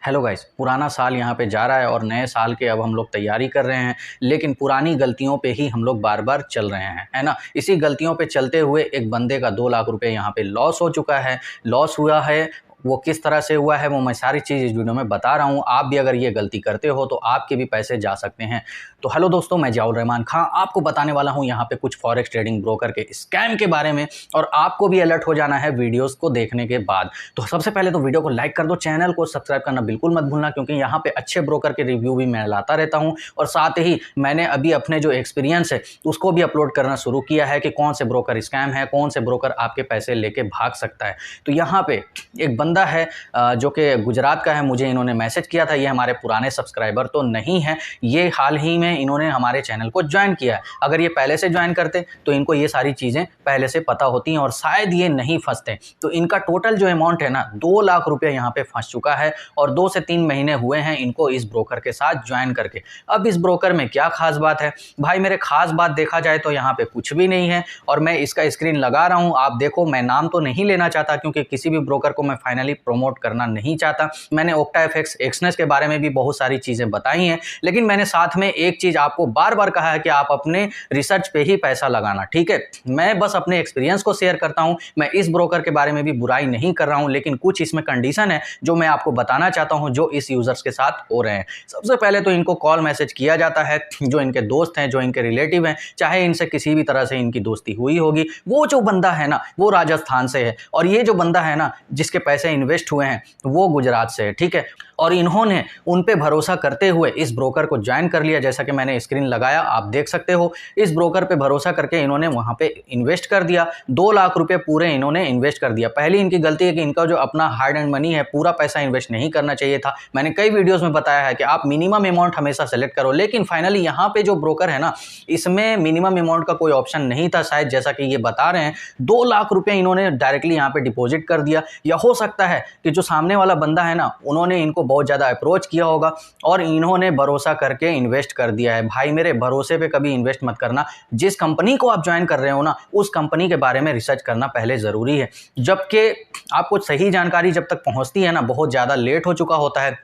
Hello guys, पुराना साल यहाँ पे जा रहा है और नए साल के अब हम लोग तैयारी कर रहे हैं, लेकिन पुरानी गलतियों पे ही हम लोग बार बार चल रहे हैं, है ना। इसी गलतियों पे चलते हुए एक बंदे का 2 लाख रुपए यहाँ पे लॉस हो चुका है। लॉस हुआ है, वो किस तरह से हुआ है वो मैं सारी चीज़ इस वीडियो में बता रहा हूँ। आप भी अगर ये गलती करते हो तो आपके भी पैसे जा सकते हैं। तो हेलो दोस्तों, मैं जियाउर रहमान खां आपको बताने वाला हूँ यहाँ पे कुछ फॉरेक्स ट्रेडिंग ब्रोकर के स्कैम के बारे में, और आपको भी अलर्ट हो जाना है वीडियोस को देखने के बाद। तो सबसे पहले तो वीडियो को लाइक कर दो, चैनल को सब्सक्राइब करना बिल्कुल मत भूलना, क्योंकि यहाँ पे अच्छे ब्रोकर के रिव्यू भी मैं लाता रहता हूँ। और साथ ही मैंने अभी अपने जो एक्सपीरियंस है उसको भी अपलोड करना शुरू किया है कि कौन से ब्रोकर स्कैम है, कौन से ब्रोकर आपके पैसे लेके भाग सकता है। तो यहाँ पे एक बंदा है जो कि गुजरात का है, मुझे इन्होंने मैसेज किया था। ये हमारे पुराने सब्सक्राइबर तो नहीं है, ये हाल ही में इन्होंने हमारे चैनल को ज्वाइन किया है। अगर ये पहले से ज्वाइन करते तो इनको ये सारी चीज़ें पहले से पता होती हैं और शायद ये नहीं फंसते। तो इनका टोटल जो अमाउंट है ना, 2 लाख रुपये यहाँ पे फंस चुका है और 2 से 3 महीने हुए हैं इनको इस ब्रोकर के साथ ज्वाइन करके। अब इस ब्रोकर में क्या खास बात है भाई मेरे? खास बात देखा जाए तो यहाँ पे कुछ भी नहीं है, और मैं इसका स्क्रीन लगा रहा हूँ, आप देखो। मैं नाम तो नहीं लेना चाहता क्योंकि किसी भी ब्रोकर को मैं फाइनली प्रमोट करना नहीं चाहता। मैंने OctaFX, एक्सनेस के बारे में भी बहुत सारी चीज़ें बताई हैं, लेकिन मैंने साथ में एक चीज़ आपको बार बार कहा है कि आप अपने रिसर्च पे ही पैसा लगाना, ठीक है। मैं बस अपने एक्सपीरियंस को शेयर करता हूं। मैं इस ब्रोकर के बारे में भी बुराई नहीं कर रहा हूं, लेकिन कुछ इसमें कंडीशन है जो मैं आपको बताना चाहता हूं, जो इस यूजर्स के साथ हो रहे हैं। सबसे पहले तो इनको कॉल मैसेज किया जाता है, जो इनके दोस्त हैं, जो इनके रिलेटिव हैं, चाहे इनसे किसी भी तरह से इनकी दोस्ती हुई होगी। वो जो बंदा है ना, वो राजस्थान से है, और ये जो बंदा है ना जिसके पैसे इन्वेस्ट हुए हैं वो गुजरात से है, ठीक है। और इन्होंने उन पे भरोसा करते हुए इस ब्रोकर को ज्वाइन कर लिया। जैसा कि मैंने स्क्रीन लगाया, आप देख सकते हो। इस ब्रोकर पे भरोसा करके इन्होंने वहां पे इन्वेस्ट कर दिया। 2 लाख रुपए पूरे इन्होंने इन्वेस्ट कर दिया। पहली इनकी गलती है कि इनका जो अपना हार्ड एंड मनी है, पूरा पैसा इन्वेस्ट नहीं करना चाहिए था। मैंने कई वीडियोस में बताया है कि आप मिनिमम अमाउंट हमेशा सेलेक्ट करो, लेकिन फाइनली यहाँ पे जो ब्रोकर है ना, इसमें मिनिमम अमाउंट का कोई ऑप्शन नहीं था शायद, जैसा कि ये बता रहे हैं। 2 लाख रुपए इन्होंने डायरेक्टली यहाँ पे डिपॉजिट कर दिया। या हो सकता है कि जो सामने वाला बंदा है ना, उन्होंने इनको बहुत ज़्यादा अप्रोच किया होगा और इन्होंने भरोसा करके इन्वेस्ट कर दिया है। भाई मेरे, भरोसे पे कभी इन्वेस्ट मत करना। जिस कंपनी को आप ज्वाइन कर रहे हो ना, उस कंपनी के बारे में रिसर्च करना पहले ज़रूरी है, जबकि आपको सही जानकारी जब तक पहुंचती है ना, बहुत ज़्यादा लेट हो चुका होता है।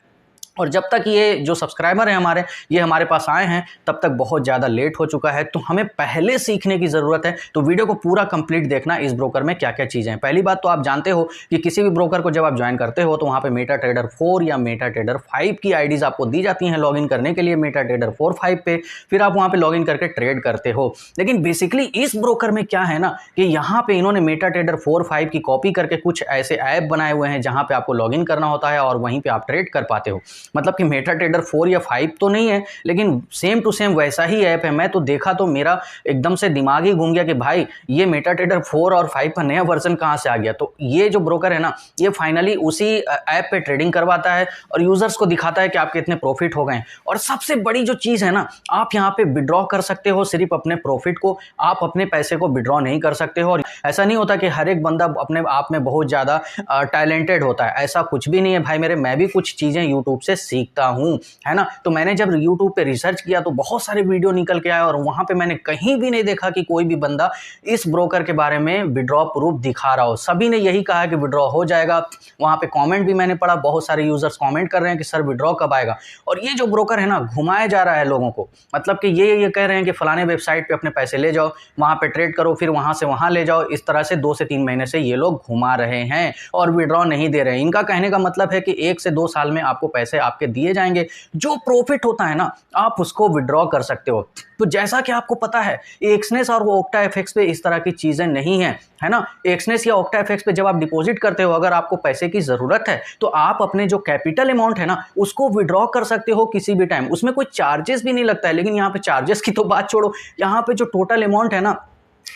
और जब तक ये जो सब्सक्राइबर हैं हमारे, ये हमारे पास आए हैं, तब तक बहुत ज़्यादा लेट हो चुका है। तो हमें पहले सीखने की ज़रूरत है। तो वीडियो को पूरा कंप्लीट देखना, इस ब्रोकर में क्या क्या चीज़ें हैं। पहली बात तो आप जानते हो कि किसी भी ब्रोकर को जब आप ज्वाइन करते हो तो वहाँ पे मेटाट्रेडर 4 या मेटाट्रेडर 5 की आईडीज़ आपको दी जाती हैं लॉगिन करने के लिए, मेटाट्रेडर 4, 5 पे। फिर आप वहाँ पर लॉगिन करके ट्रेड करते हो। लेकिन बेसिकली इस ब्रोकर में क्या है ना, कि यहाँ पर इन्होंने मेटाट्रेडर 4, 5 की कॉपी करके कुछ ऐसे ऐप बनाए हुए हैं जहाँ पर आपको लॉगिन करना होता है और वहीं पर आप ट्रेड कर पाते हो। मतलब कि मेटाट्रेडर 4 या 5 तो नहीं है, लेकिन सेम टू सेम वैसा ही ऐप है। मैं तो देखा तो मेरा एकदम से दिमाग ही घूम गया कि भाई ये मेटाट्रेडर 4 और 5 का नया वर्जन कहाँ से आ गया। तो ये जो ब्रोकर है ना, ये फाइनली उसी ऐप पे ट्रेडिंग करवाता है और यूजर्स को दिखाता है कि आपके इतने प्रॉफिट हो गए। और सबसे बड़ी जो चीज़ है ना, आप यहाँ पे विड्रॉ कर सकते हो सिर्फ अपने प्रॉफिट को, आप अपने पैसे को विड्रॉ नहीं कर सकते हो। और ऐसा नहीं होता कि हर एक बंदा अपने आप में बहुत ज़्यादा टैलेंटेड होता है, ऐसा कुछ भी नहीं है भाई मेरे। मैं भी कुछ चीज़ें यूट्यूब से सीखता हूं, है ना। तो मैंने जब YouTube पे रिसर्च किया तो बहुत सारे वीडियो निकल के आए और वहां पे मैंने कहीं भी नहीं देखा कि कोई भी बंदा इस ब्रोकर के बारे में विड्रॉ प्रूफ दिखा रहा हो। सभी ने यही कहा कि विड्रॉ हो जाएगा। वहां पे कमेंट भी मैंने पढ़ा, बहुत सारे यूजर्स कमेंट कर रहे हैं कि सर विड्रॉ कब आएगा। और ये जो ब्रोकर है ना, घुमाया जा रहा है लोगों को। मतलब कि ये कह रहे हैं कि फलाने वेबसाइट पे अपने पैसे ले जाओ, वहां पे ट्रेड करो, फिर वहां से वहां ले जाओ। इस तरह से 2 से 3 महीने से ये लोग घुमा रहे हैं और विड्रॉ नहीं दे रहे हैं। इनका कहने का मतलब है कि 1 से 2 साल में आपको पैसे आपके दिए जाएंगे। जो प्रॉफिट होता है ना, आप उसको विड्रॉ कर सकते हो। तो जैसा कि आपको पता है, एक्सनेस और वो OctaFX पे इस तरह की चीजें नहीं है, है ना। एक्सनेस या OctaFX पे जब आप डिपॉजिट करते हो, अगर आपको पैसे की जरूरत है तो आप अपने जो कैपिटल अमाउंट है ना, उसको विड्रॉ कर सकते हो किसी भी टाइम। उसमें कोई चार्जेस भी नहीं लगता है। लेकिन यहाँ पे चार्जेस की तो बात छोड़ो, यहाँ पे जो टोटल अमाउंट है ना,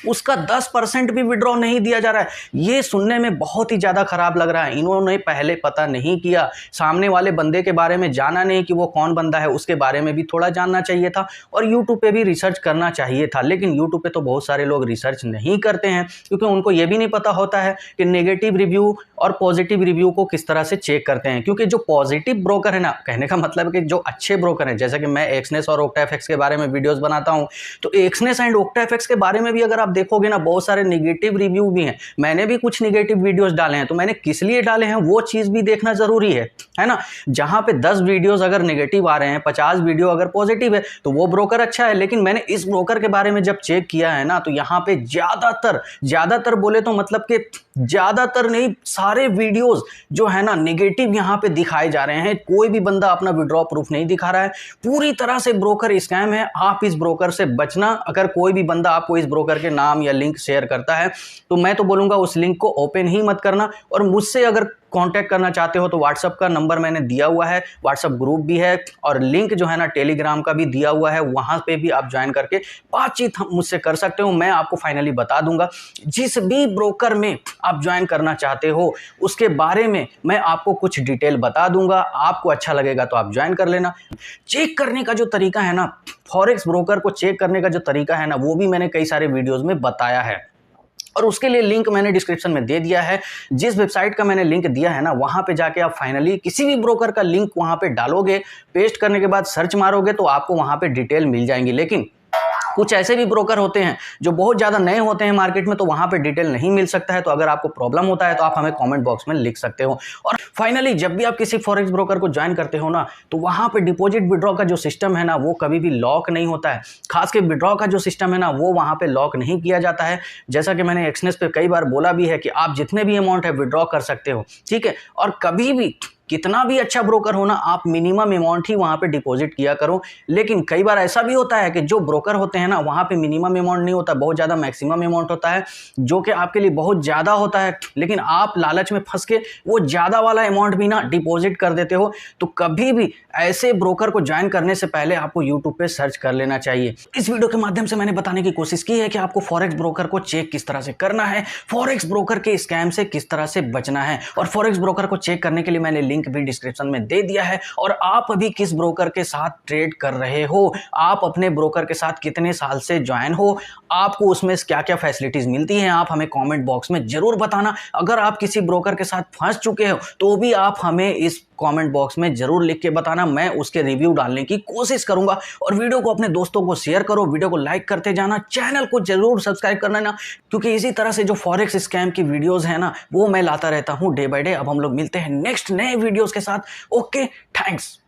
उसका 10% भी विड्रॉ नहीं दिया जा रहा है। ये सुनने में बहुत ही ज्यादा खराब लग रहा है। इन्होंने पहले पता नहीं किया, सामने वाले बंदे के बारे में जाना नहीं कि वो कौन बंदा है, उसके बारे में भी थोड़ा जानना चाहिए था और यूट्यूब पे भी रिसर्च करना चाहिए था। लेकिन यूट्यूब पे तो बहुत सारे लोग रिसर्च नहीं करते हैं, क्योंकि उनको ये भी नहीं पता होता है कि नेगेटिव रिव्यू और पॉजिटिव रिव्यू को किस तरह से चेक करते हैं। क्योंकि जो पॉजिटिव ब्रोकर है ना, कहने का मतलब है कि जो अच्छे ब्रोकर हैं, जैसे कि मैं एक्सनेस और OctaFX के बारे में वीडियोस बनाता हूं, तो एक्सनेस एंड OctaFX के बारे में भी अगर अगर आप देखोगे ना बहुत सारे नेगेटिव रिव्यू भी हैं, मैंने भी कुछ नेगेटिव वीडियोस डाले हैं, तो मैंने किस लिए डाले हैं वो चीज़ भी देखना ज़रूरी है ना। जहाँ पे 10 वीडियोस अगर नेगेटिव आ रहे हैं, 50 वीडियो अगर पॉजिटिव है तो वो ब्रोकर अच्छा है, लेकिन मैंने इस ब्रोकर के बारे में जब चेक किया है ना तो यहाँ पे ज़्यादातर बोले तो मतलब कि ज़्यादातर नहीं, सारे वीडियोस जो है ना नेगेटिव यहाँ पे दिखाए जा रहे हैं। कोई भी बंदा अपना विड्रॉ प्रूफ नहीं दिखा रहा है, पूरी तरह से ब्रोकर स्कैम है। आप इस ब्रोकर से बचना। अगर कोई भी बंदा आपको इस ब्रोकर के नाम या लिंक शेयर करता है तो मैं तो बोलूँगा उस लिंक को ओपन ही मत करना। और मुझसे अगर कांटेक्ट करना चाहते हो तो व्हाट्सअप का नंबर मैंने दिया हुआ है, व्हाट्सअप ग्रुप भी है और लिंक जो है ना टेलीग्राम का भी दिया हुआ है, वहां पे भी आप ज्वाइन करके बातचीत मुझसे कर सकते हो। मैं आपको फाइनली बता दूंगा जिस भी ब्रोकर में आप ज्वाइन करना चाहते हो उसके बारे में मैं आपको कुछ डिटेल बता दूंगा। आपको अच्छा लगेगा तो आप ज्वाइन कर लेना। चेक करने का जो तरीका है ना, फॉरेक्स ब्रोकर को चेक करने का जो तरीका है ना, वो भी मैंने कई सारे वीडियोस में बताया है और उसके लिए लिंक मैंने डिस्क्रिप्शन में दे दिया है। जिस वेबसाइट का मैंने लिंक दिया है ना, वहां पे जाके आप फाइनली किसी भी ब्रोकर का लिंक वहां पे डालोगे, पेस्ट करने के बाद सर्च मारोगे तो आपको वहां पे डिटेल मिल जाएंगी। लेकिन कुछ ऐसे भी ब्रोकर होते हैं जो बहुत ज़्यादा नए होते हैं मार्केट में, तो वहाँ पे डिटेल नहीं मिल सकता है। तो अगर आपको प्रॉब्लम होता है तो आप हमें कमेंट बॉक्स में लिख सकते हो। और फाइनली जब भी आप किसी फॉरेक्स ब्रोकर को ज्वाइन करते हो ना, तो वहाँ पे डिपॉजिट विड्रॉ का जो सिस्टम है ना वो कभी भी लॉक नहीं होता है। खास के विड्रॉ का जो सिस्टम है ना वो वहाँ पे लॉक नहीं किया जाता है। जैसा कि मैंने एक्सनेस पे कई बार बोला भी है कि आप जितने भी अमाउंट है विड्रॉ कर सकते हो, ठीक है। और कभी भी कितना भी अच्छा ब्रोकर हो ना, आप मिनिमम अमाउंट ही वहां पे डिपॉजिट किया करो। लेकिन कई बार ऐसा भी होता है कि जो ब्रोकर होते हैं ना वहां पे मिनिमम अमाउंट नहीं होता, बहुत ज़्यादा मैक्सिमम अमाउंट होता है जो कि आपके लिए बहुत ज़्यादा होता है। लेकिन आप लालच में फंस के वो ज़्यादा वाला अमाउंट भी ना डिपॉजिट कर देते हो। तो कभी भी ऐसे ब्रोकर को ज्वाइन करने से पहले आपको यूट्यूब पे सर्च कर लेना चाहिए। इस वीडियो के माध्यम से मैंने बताने की कोशिश की है कि आपको फॉरेक्स ब्रोकर को चेक किस तरह से करना है, फॉरेक्स ब्रोकर के स्कैम से किस तरह से बचना है। और फॉरेक्स ब्रोकर को चेक करने के लिए मैंने लिंक भी डिस्क्रिप्शन में दे दिया है। और आप अभी किस ब्रोकर के साथ ट्रेड कर रहे हो, आप अपने ब्रोकर के साथ कितने साल से ज्वाइन हो, आपको उसमें क्या क्या फैसिलिटीज मिलती हैं, आप हमें कमेंट बॉक्स में जरूर बताना। अगर आप किसी ब्रोकर के साथ फंस चुके हो तो भी आप हमें इस कमेंट बॉक्स में जरूर लिख के बताना, मैं उसके रिव्यू डालने की कोशिश करूंगा। और वीडियो को अपने दोस्तों को शेयर करो, वीडियो को लाइक करते जाना, चैनल को जरूर सब्सक्राइब करना ना, क्योंकि इसी तरह से जो फॉरेक्स स्कैम की वीडियोस है ना वो मैं लाता रहता हूं डे बाय डे। अब हम लोग मिलते हैं नेक्स्ट नए वीडियोस के साथ। Okay, thanks.